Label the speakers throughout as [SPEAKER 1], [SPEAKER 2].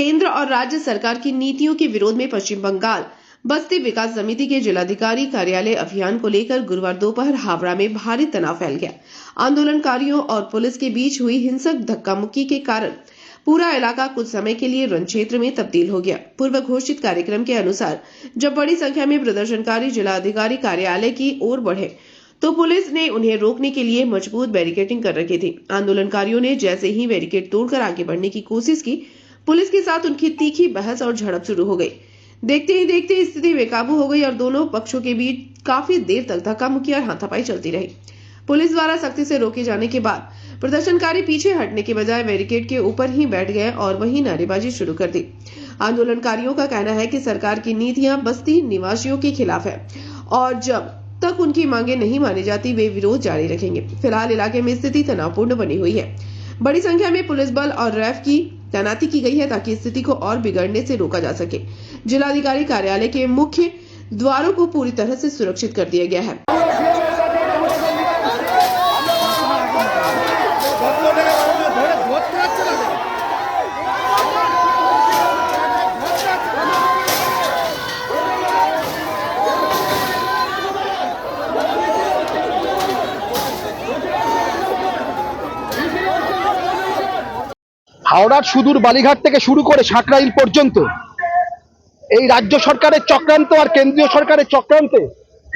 [SPEAKER 1] केंद्र और राज्य सरकार की नीतियों के विरोध में पश्चिम बंगाल बस्ती विकास समिति के जिलाधिकारी कार्यालय अभियान को लेकर गुरुवार दोपहर हावड़ा में भारी तनाव फैल गया। आंदोलनकारियों और पुलिस के बीच हुई हिंसक धक्का मुक्की के कारण पूरा इलाका कुछ समय के लिए रण क्षेत्र में तब्दील हो गया। पूर्व घोषित कार्यक्रम के अनुसार जब बड़ी संख्या में प्रदर्शनकारी जिलाधिकारी कार्यालय की ओर बढ़े तो पुलिस ने उन्हें रोकने के लिए मजबूत बैरिकेडिंग कर रखी थी। आंदोलनकारियों ने जैसे ही बैरिकेड तोड़कर आगे बढ़ने की कोशिश की, पुलिस के साथ उनकी तीखी बहस और झड़प शुरू हो गई। देखते ही देखते स्थिति बेकाबू हो गई और दोनों पक्षों के बीच काफी देर तक धक्का मुक्की और हाथापाई चलती रही। पुलिस द्वारा सख्ती से रोके जाने के बाद प्रदर्शनकारी पीछे हटने के बजाय बैरिकेड के ऊपर ही बैठ गए और वहीं नारेबाजी शुरू कर दी। आंदोलनकारियों का कहना है कि सरकार की नीतियां बस्ती निवासियों के खिलाफ है और जब तक उनकी मांगे नहीं मानी जाती वे विरोध जारी रखेंगे। फिलहाल इलाके में स्थिति तनावपूर्ण बनी हुई है। बड़ी संख्या में पुलिस बल और रैफ की तैनाती की गई है ताकि स्थिति को और बिगड़ने से रोका जा सके। जिलाधिकारी कार्यालय के मुख्य द्वारों को पूरी तरह से सुरक्षित कर दिया गया है।
[SPEAKER 2] হাওড়ার সুদূর বালিঘাট থেকে শুরু করে সাঁকরাইল পর্যন্ত এই রাজ্য সরকারের চক্রান্ত আর কেন্দ্রীয় সরকারের চক্রান্তে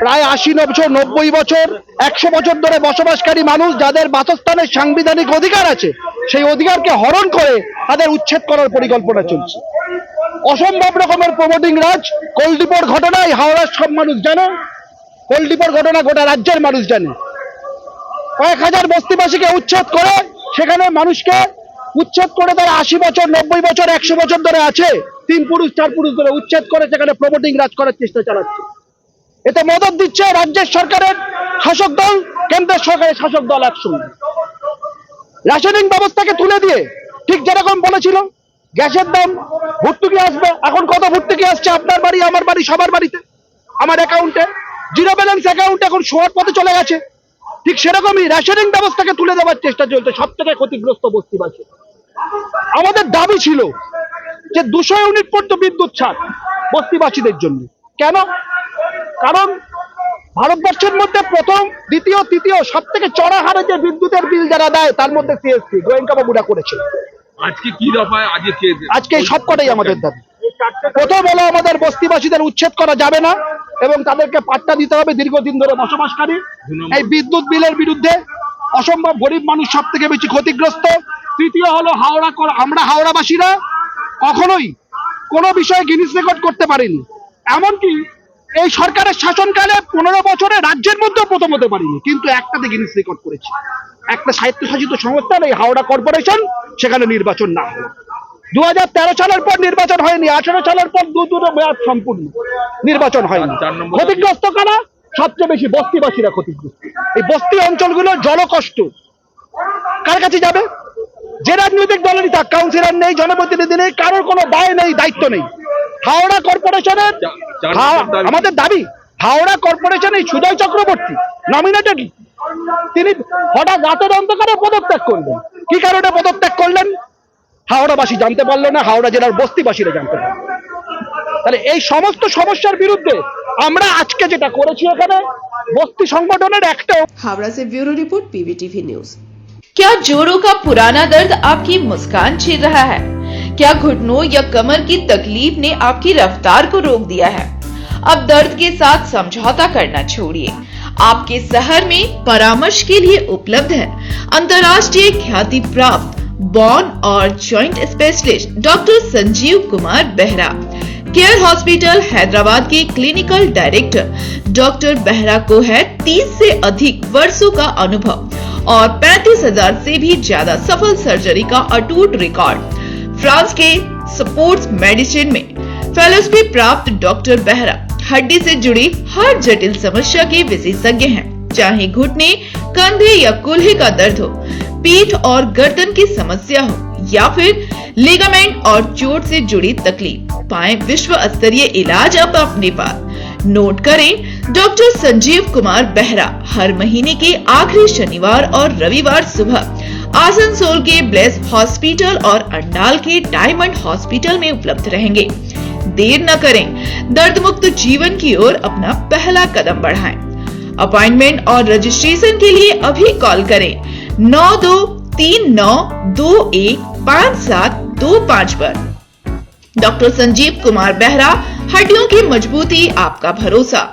[SPEAKER 2] প্রায় 80-90 বছর 100 বছর ধরে বসবাসকারী মানুষ যাদের বাসস্থানের সাংবিধানিক অধিকার আছে সেই অধিকারকে হরণ করে তাদের উচ্ছেদ করার পরিকল্পনা চলছে। অসম্ভব রকমের প্রমোটিং রাজ। কোলডিপোর ঘটনায় হাওড়ার সব মানুষ জানে, কোলডিপোর ঘটনা গোটা রাজ্যের মানুষ জানে। কয়েক হাজার বস্তিবাসীকে উচ্ছেদ করে সেখানে মানুষকে উচ্ছেদ করে তারা 80 বছর 90 বছর 100 বছর ধরে আছে 3 পুরুষ 4 পুরুষ ধরে উচ্ছেদ করে সেখানে প্রমোটিং রাজ করার চেষ্টা চালাচ্ছে। এতে মদত দিচ্ছে রাজ্যের সরকারের শাসক দল, কেন্দ্রের সরকারের শাসক দল একসঙ্গে। রেশনিং ব্যবস্থাকে তুলে দিয়ে ঠিক যেরকম বলেছিল গ্যাসের দাম ভর্তুকি আসবে, এখন কত ভর্তুকি আসছে আপনার বাড়ি আমার বাড়ি সবার বাড়িতে, আমার অ্যাকাউন্টে জিরো ব্যালেন্স অ্যাকাউন্ট এখন শোয়ার পথে চলে গেছে। ঠিক সেরকমই রেশনিং ব্যবস্থাকে তুলে দেওয়ার চেষ্টা চলছে সব থেকে ক্ষতিগ্রস্ত বস্তিবাসী। আমাদের দাবি ছিল যে 200 ইউনিট পর্যন্ত বিদ্যুৎ ছাড় বস্তিবাসীদের জন্য। কেন? কারণ ভারতবর্ষের মধ্যে প্রথম দ্বিতীয় তৃতীয় সব থেকে চড়া হারে যে বিদ্যুতের বিল যারা দেয় তার মধ্যে সিএসসি গোয়েঙ্কা বাবুরা করেছে।
[SPEAKER 3] আজকে কি দফায়
[SPEAKER 2] আজকে সবকটাই আমাদের দাবি। প্রথম হলো আমাদের বস্তিবাসীদের উচ্ছেদ করা যাবে না এবং তাদেরকে পাট্টা দিতে হবে দীর্ঘদিন ধরে বসবাসকারী। এই বিদ্যুৎ বিলের বিরুদ্ধে অসম্ভব গরিব মানুষ সব থেকে বেশি ক্ষতিগ্রস্ত। তৃতীয় হলো আমরা হাওড়াবাসীরা কখনোই কোনো বিষয়ে গিনিস রেকর্ড করতে পারিনি, এমনকি এই সরকারের শাসনকালে 15 বছরে রাজ্যের মধ্যেও প্রথম হতে পারিনি, কিন্তু একটাতে গিনিস রেকর্ড করেছি। একটা স্বায়ত্তশাসিত সংস্থা এই হাওড়া কর্পোরেশন, সেখানে নির্বাচন না হলো। 2013 সালের পর নির্বাচন হয়নি, 18 সালের পর দুটো মেয়াদ সম্পূর্ণ নির্বাচন হয়নি। ক্ষতিগ্রস্ত কারা? সবচেয়ে বেশি বস্তিবাসীরা ক্ষতিগ্রস্ত। এই বস্তি অঞ্চলগুলো জলকষ্ট কার কাছে যাবে? যে রাজনৈতিক দলেরই থাক, কাউন্সিলর নেই, জনপ্রতিনিধি নেই, কারোর কোনো দায় নেই, দায়িত্ব নেই। হাওড়া কর্পোরেশনের আমাদের দাবি, হাওড়া কর্পোরেশন এই সুজয় চক্রবর্তী নমিনেটেড, তিনি হঠাৎ রাতের অন্ধকারে পদত্যাগ করলেন। কি কারণে পদত্যাগ করলেন হাওড়াবাসী জানতে পারলো না, হাওড়া জেলার বস্তিবাসীরা জানতে পারলো। তাহলে এই সমস্ত সমস্যার বিরুদ্ধে আমরা আজকে যেটা করেছি এখানে বস্তি সংগঠনের একটা।
[SPEAKER 1] हावड़ा से ब्यूरो रिपोर्ट पीवीटीवी न्यूज।
[SPEAKER 4] क्या जोड़ों का पुराना दर्द आपकी मुस्कान छीन रहा है? क्या घुटनों या कमर की तकलीफ ने आपकी रफ्तार को रोक दिया है? अब दर्द के साथ समझौता करना छोड़िए। आपके शहर में परामर्श के लिए उपलब्ध है अंतर्राष्ट्रीय ख्याति प्राप्त बॉन और joint specialist doctor Sanjeev Kumar Behera. Care hospital Hyderabad के क्लिनिकल डायरेक्टर डॉक्टर बेहरा को है 30 से अधिक वर्षों का अनुभव और 35,000 से भी ज्यादा सफल सर्जरी का अटूट रिकॉर्ड। फ्रांस के स्पोर्ट्स मेडिसिन में फेलोशिप प्राप्त डॉक्टर बेहरा हड्डी से जुड़ी हर जटिल समस्या के विशेषज्ञ हैं। चाहे घुटने, कंधे या कूल्हे का दर्द हो, पीठ और गर्दन की समस्या हो या फिर लिगामेंट और चोट से जुड़ी तकलीफ, पाएं विश्व स्तरीय इलाज अब अपने पास। नोट करें डॉक्टर संजीव कुमार बेहरा हर महीने के आखिरी शनिवार और रविवार सुबह आसनसोल के ब्लेस हॉस्पिटल और अंडाल के डायमंड हॉस्पिटल में उपलब्ध रहेंगे। देर न करें, दर्द मुक्त जीवन की ओर अपना पहला कदम बढ़ाएं। अपॉइंटमेंट और रजिस्ट्रेशन के लिए अभी कॉल करें 9239215725 पर। डॉक्टर संजीव कुमार बेहरा, हड्डियों की मजबूती आपका भरोसा।